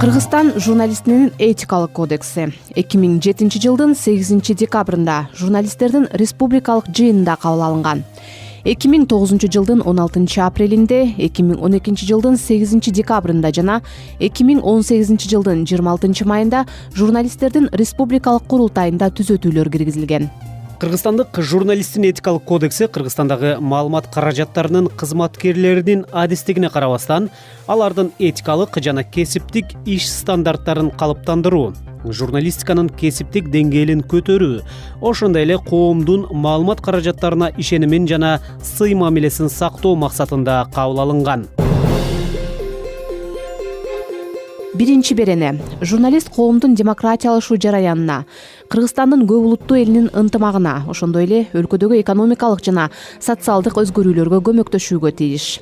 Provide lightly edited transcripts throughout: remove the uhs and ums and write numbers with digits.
Кыргызстан журналистинин этикалык кодекси 2007 жылдын 8 декабрында журналисттердин республикалык жыйынында кабыл алынган. 2009 жылдын 16 апрелинде, 2012 жылдын 8 декабрында жана 2018 жылдын 26 майында журналисттердин республикалык курултайында түзөтүүлөр киргизилген. Кыргызстандык журналисттин этикалык кодекси Кыргызстандагы маалымат каражаттарынын кызматкерлеринин адистигине карабастан, алардын этикалык жана кесиптик иш стандарттарын калыптандыруу, журналистиканын кесиптик деңгээлин көтөрүү, ошондой эле коомдун маалымат каражаттарына ишенимин жана сый мамилесин сактоо максатында кабыл алынган. Биринчи берене. Журналист коомдун демократиялашуу жараянына, Кыргызстандын көп улуттуу элинин ынтымагына, ошондой эле өлкөдөгү экономикалык жана социалдык өзгөрүүлөргө көмөктөшүүгө тийиш.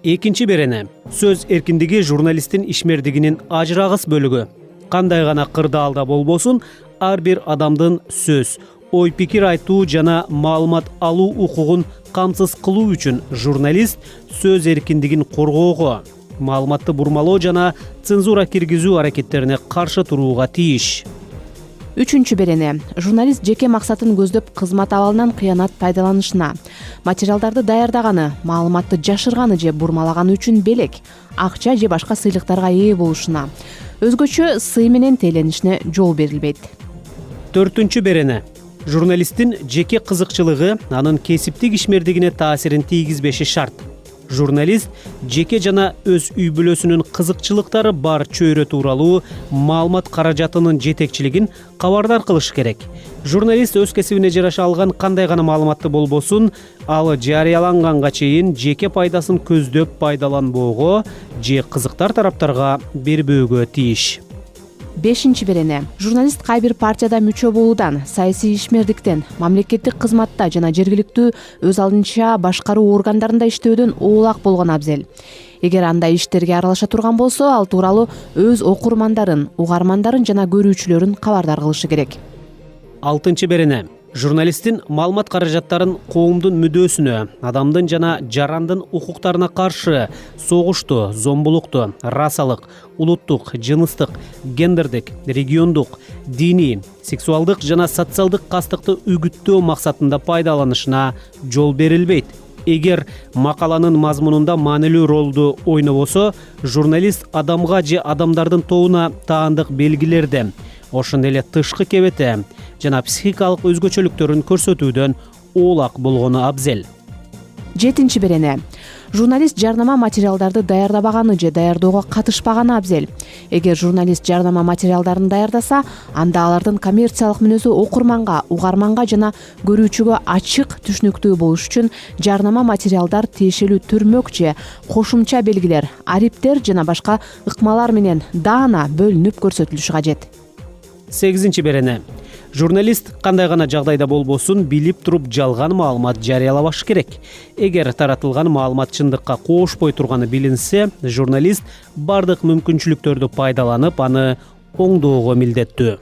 Экинчи берене. Сөз эркиндиги журналисттин ишмердигинин ажырагыс бөлүгү. Кандай гана кырдаалда болбосун, ар бир адамдын сөз, ой пикир айтуу жана маалымат алуу укугун камсыз кылуу үчүн журналист сөз эркиндигин коргоого, маалыматты бурмалоо жана цензура киргизүү аракеттерине каршы турууга тийиш. Үчүнчү берене. Журналист жеке максатын көздөп кызмат абалынан кыянат пайдаланышына, материалдарды даярдаганы, маалыматты жашырганы же бурмалаганы үчүн белек, акча же башка сыйлыктарга ээ болушуна, өзгөчө сый менен теленишине жол берилбейт. Төртүнчү берене. Журналисттин жеке кызыкчылыгы анын кесиптик ишмердигине таасирин тийгизбеши шарт. Журналист жеке жана өз үй бүлөсүнүн кызыкчылыктары бар чөйрө тууралуу маалымат каражатынын жетекчилигин кабардар кылыш керек. Журналист өз кесибине жараша алган кандай гана маалыматты болбосун, ал жарыяланганга чейин жеке пайдасын көздөп пайдаланбоого же кызыктар тараптарга бербөөгө тийиш. Бешинчи берене. Журналист кайбир партияда мүчө болуудан, саясий ишмердиктен, мамлекеттик кызматта жана жергиликтүү өз алдынча башкаруу органдарында иштөөдөн оолак болгон абзел. Эгер андай иштерге аралаша турган болсо, ал тууралуу өз окурмандарын, угармандарын жана көрүүчүлөрүн кабардар кылышы керек. Алтынчы берене. Журналисттин маалымат каражаттарын коомдун мүдөөсүнө, адамдын жана жарандын укуктарына каршы согушту, зомбулукту, расалык, улуттук, жыныстык, гендердик, региондук, диний, сексуалдык жана социалдык кастыкты үгүттөө максатында пайдаланышына жол берилбейт. Эгер макаланын мазмунунда маанилүү ролду ойнобосо, журналист адамга же адамдардын тобуна таандык белгилерди, ошондой эле тышкы кебете жана психикалык өзгөчөлүктөрүн көрсөтүүдөн оолак болгону абзел. Жетинчи берене. Журналист жарнама материалдарды даярдабаганы же даярдоого катышпаганы абзел. Эгер журналист жарнама материалдарын даярдаса, анда алардын коммерциялык мүнөзү окурманга, угарманга жана көрүүчүгө ачык, түшүнүктүү болуш үчүн жарнама материалдар тиешелүү түрмөк же кошумча белгилер, ариптер жана башка ыкмалар менен даана бөлүнүп көрсөтүлүшү кажет. Сегизинчи берене. Журналист кандай гана жагдайда болбосун билип туруп жалган маалымат жарыялабаш керек. Эгер таратылган маалымат чындыкка коошпой турганы билинсе, журналист бардык мүмкүнчүлүктөрдү пайдаланып, аны оңдоого милдеттүү.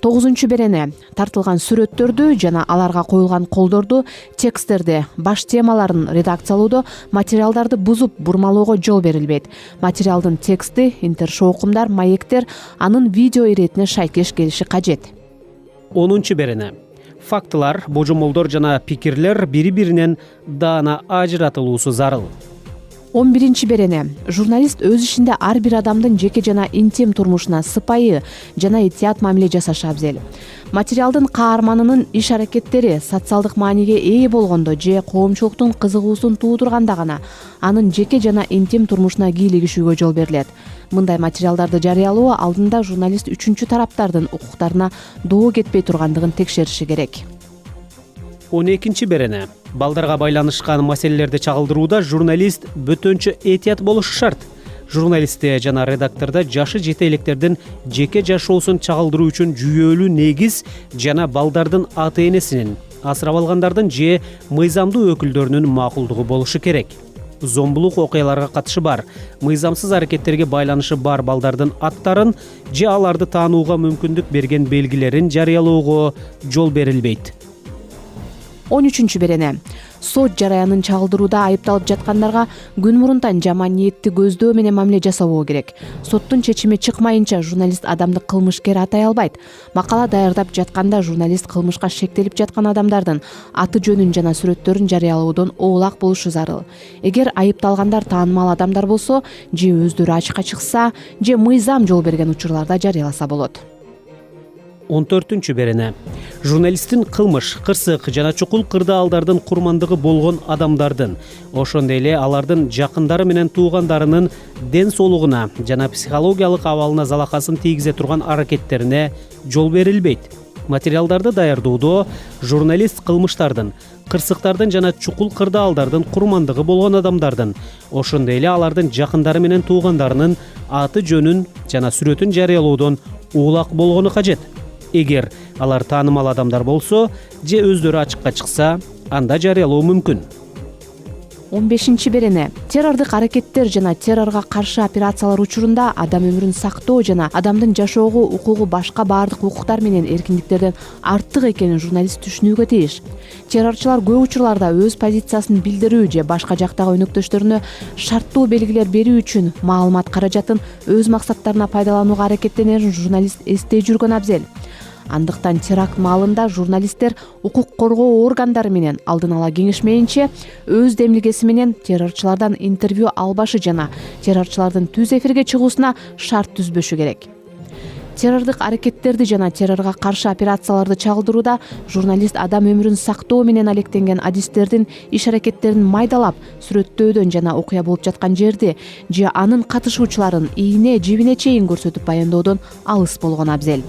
Тогузунчу берене. Тартылган сүрөттөрдү жана аларга коюлган колдорду, тексттерди, баш темаларын редакциялоодо материалдарды бузуп, бурмалоого жол берилбейт. Материалдын тексти, интершоукумдар, маектер анын видео иретине шайкеш келиши кажет. 10 берене. Фактылар, божомолдор жана пикирлер бири-биринен даана ажыратылуусу зарыл. 11 берене. Журналист өз ишинде ар бир адамдын жеке жана интим турмушуна сыпайы жана этият мамиле жасашы абзел. Материалдын каарманынын иш аракеттери социалдык мааниге ээ болгондо же коомчулуктун кызыгуусун туудурганда гана анын жеке жана интим турмушуна кийлигишүүгө жол берилет. Мындай материалдарды жарыялоо алдында журналист үчүнчү тараптардын укуктарына доо кетпей тургандыгын текшериши керек. 12 берене. Балдарга байланышкан маселелерди чагылдырууда журналист бөтөнчө этият болушу шарт. Журналистте жана редактордо жашы жете электердин жеке жашоосун чагылдыруу үчүн жүйөлүү негиз жана балдардын ата-энесинин, асырап алгандардын же мыйзамдуу өкүлдөрүнүн макулдугу болушу керек. Зомбулук окуяларга катышы бар, мыйзамсыз аракеттерге байланышы бар балдардын аттарын же аларды таанууга мүмкүндүк берген белгилерин жарыялоого жол берилбейт. 13 берене. Сот жараянын чагдырууда айыпталып жаткандарга күн мурунтан жаман ниетти көздөө менен мамиле жасабоо керек. Соттун чечими чыкмайынча журналист адамды кылмышкер атай албайт. Макала даярдап жатканда журналист кылмышка шектелип жаткан адамдардын аты жөнүн жана сүрөттөрүн жарыялоодон оолак болушу зарыл. Эгер айыпталгандар таанымал адамдар болсо, же өздөрү ачыкка чыкса, же мыйзам жол берген учурларда жарыяласа болот. 14 берене. Журналисттин кылмыш, кырсык жана чукул кырдаалдардын курмандыгы болгон адамдардын, ошондой эле алардын жакындары менен туугандарынын ден соолугуна жана психологиялык абалына залакасын тийгизе турган аракеттерине жол берилбейт. Материалдарды даярдоодо журналист кылмыштардын, кырсыктардын жана чукул кырдаалдардын курмандыгы болгон адамдардын, ошондой эле алардын жакындары менен туугандарынын аты жөнүн жана сүрөтүн жарыялоодон улак болгону кажет. Эгер алар таанымал адамдар болсо, же өздөрү ачыкка чыкса, анда жарыялоо мүмкүн. 15 берене. Террордук аракеттер жана террорго каршы операциялар учурунда адам өмүрүн сактоо жана адамдын жашоого укугу башка баардык укуктар менен эркиндиктерден артык экенин журналист түшүнүүгө тийиш. Террорчулар көп учурларда өз позициясын билдирүү же башка жактагы өнөктөштөрүнө шарттуу белгилер берүү үчүн маалымат каражатын өз максаттарына пайдаланууга аракеттенерин журналист эстей жүргөн абзел. Андыктан теракт маалында журналисттер укук коргоо органдары менен алдын ала кеңешмейинче өз демилгеси менен террорчулардан интервью албашы жана террорчулардын түз эфирге чыгуусуна шарт түзбөшү керек. Террордук аракеттерди жана террорго каршы операцияларды чагдырууда журналист адам өмүрүн сактоо менен алектенген адистердин иш-аракеттерин майдалап, сүрөттөөдөн жана окуя болуп жаткан жерди же анын катышуучуларын ийне жибине чейин көрсөтүп баяндоодон алыс болгон абзел.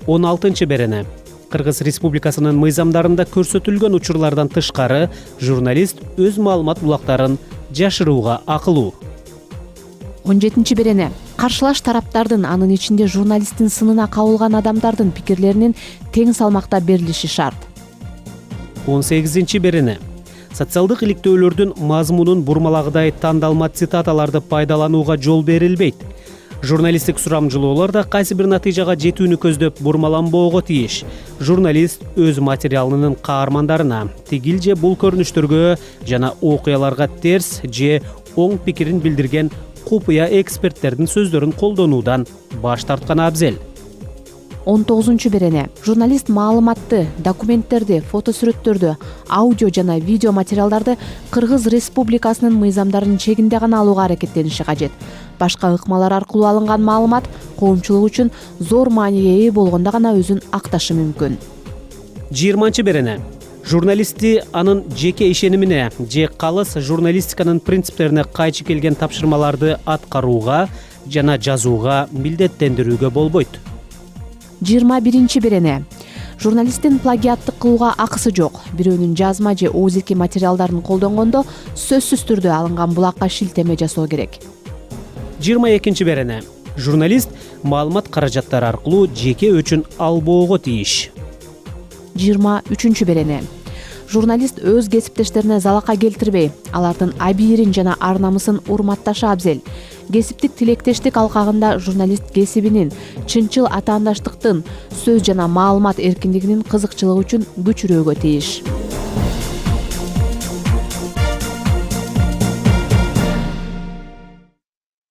16 берене. Кыргыз Республикасынын мыйзамдарында көрсөтүлгөн учурлардан тышкары журналист өз маалымат булактарын жашырууга акылуу. 17 берене. Каршылаш тараптардын, анын ичинде журналисттин сынына кабылган адамдардын пикирлеринин тең салмакта берилиши шарт. 18 берене. Социалдык иликтөөлөрдүн мазмунун бурмалагыдай тандалма цитаталарды пайдаланууга жол берилбейт. Журналисттик сурамжылоолор да кайсы бир натыйжага жетүүнү көздөп бурмаланбоого тийиш. Журналист өз материалынын каармандарына тигил же бул көрүнүштөргө жана окуяларга терс же оң пикирин билдирген купуя эксперттердин сөздөрүн колдонуудан баш тарткан абзел. 19 берене. Журналист маалыматты, документтерди, фотосүрөттөрдү, аудио жана видео материалдарды Кыргыз Республикасынын мыйзамдарынын чегинде гана алууга аракеттениши кажет. Башка ыкмалар аркылуу алынган маалымат коомчулук үчүн зор мааниге ээ болгондо гана өзүн акташы мүмкүн. 20 берене. Журналистти анын жеке ишенимине же калыс журналистиканын принциптерине кайчы келген тапшырмаларды аткарууга жана жазууга милдеттендирүүгө болбойт. 21 берене. Журналисттин плагиаттык кылууга акысы жок. Бирөөнүн жазма же оозилки материалдарын колдонгондо сөзсүз түрдө алынган булакка шилтеме жасоо керек. 22 берене. Журналист маалымат каражаттары аркылуу жеке өчүн албоого тийиш. 23 берене. Журналист өз кесиптештерине залака келтирбей, алардын абийирин жана ар намысын урматташы абзел. Кесиптик тилектештик алкагында журналист кесибинин, чынчыл атаандаштыктын, сөз жана маалымат эркиндигинин кызыкчылыгы үчүн көчүрөөгө тийиш.